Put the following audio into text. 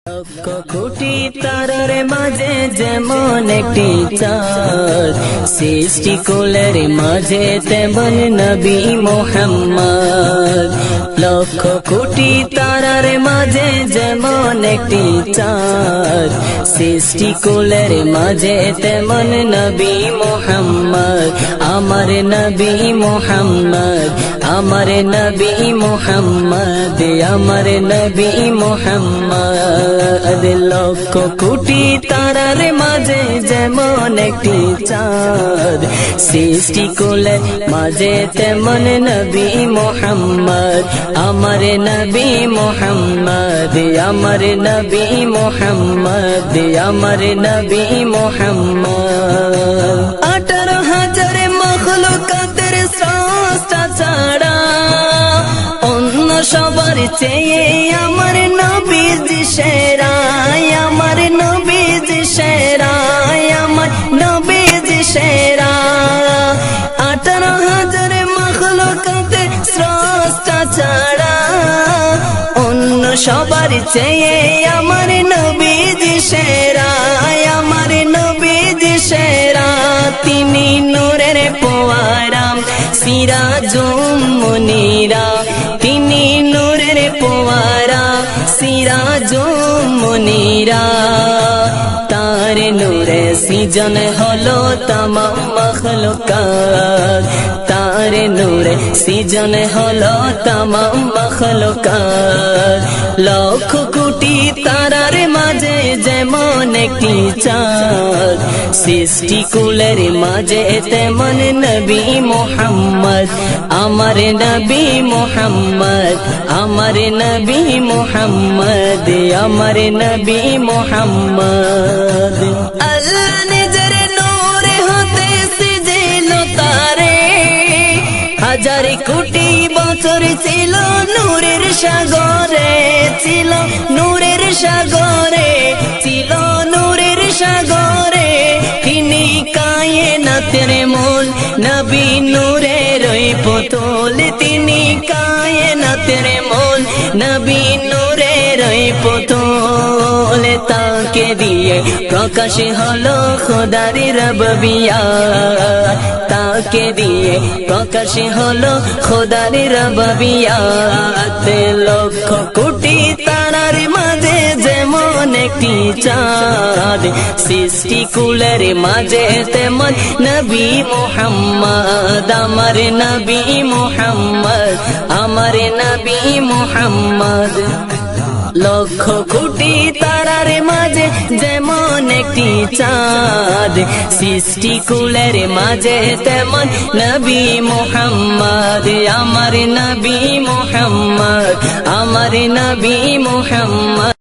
কোটি তারার মাঝে যেমন একটি চাঁদ, সৃষ্টি কুলের মাঝে তেমন নবী মুহাম্মদ। লক্ষ কোটি তারার মাঝে যেমন একটি চাঁদ, সৃষ্টি কুলের মাঝে তেমন নবী মুহাম্মদ। আমার নবী মুহাম্মদ, আমার নবী মুহাম্মদ, আমার নবী মুহাম্মদ। লক্ষ কোটি তারার মাঝে যেমন একটি চাঁদ, সৃষ্টি কুলের মাঝে তেমন নবী মুহাম্মদ। আমার নবী মুহাম্মদ, আমার নবী মুহাম্মদ, আমার নবী মুহাম্মদ। 18,000 মখলুকাতের স্রষ্টা ছাড়া অন্য সবার চেয়ে আমার নবীজি সেরা, আমার নবীজি সেরা, আমার নবীজি সেরা। 18,000 মখলুকাতের স্রষ্টা ছাড়া অন্য সবার চেয়ে আমার নবীজি সেরা, আমার নবীজি সেরা। তিনি নূরের পোয়ারা সিরাজুম মুনীরা, তিনি নূরের পোয়ারা সিরাজুম মুনীরা। তার নূরে সৃজন হলো তামাম মখলুকাত, তার নূরে সৃজন হলো তামাম মখলুকাত। লক্ষ কোটি তারার মাঝে যেমন একটি চাঁদ, সৃষ্টি কুলের মাঝে তেমন নবী মুহাম্মদ। আমার নবী মুহাম্মদ, আমার নবী মুহাম্মদ, আমার নবী মুহাম্মদ। আল্লাহ নিজের নূরে হতে সিজিল তারে, 1000 কোটি বছর ছিল নূরের সাগরে, ছিল নূরের সাগরে, ছিল নূরের সাগরে। তিনি কায়েনাতের মূল নবী নূরের পুতুল, তিনি কায়েনাতের মূল নবী নূরের পুতুল। তাকে দিয়ে প্রকাশ হলো খোদার রব্বিয়াত, তাকে দিয়ে প্রকাশ হলো খোদার রব্বিয়াত। লক্ষ কোটি তারার মাঝে যেমন একটি চাঁদ, সৃষ্টি কুলের মাঝে তেমন নবী মুহাম্মদ। আমার নবী মুহাম্মদ, আমার নবী মুহাম্মদ। লক্ষ কোটি তারার মাঝে যেমন একটি চাঁদ, সৃষ্টি কুলের মাঝে তেমন নবী মুহাম্মদ। আমার নবী মুহাম্মদ, আমার নবী মুহাম্মদ।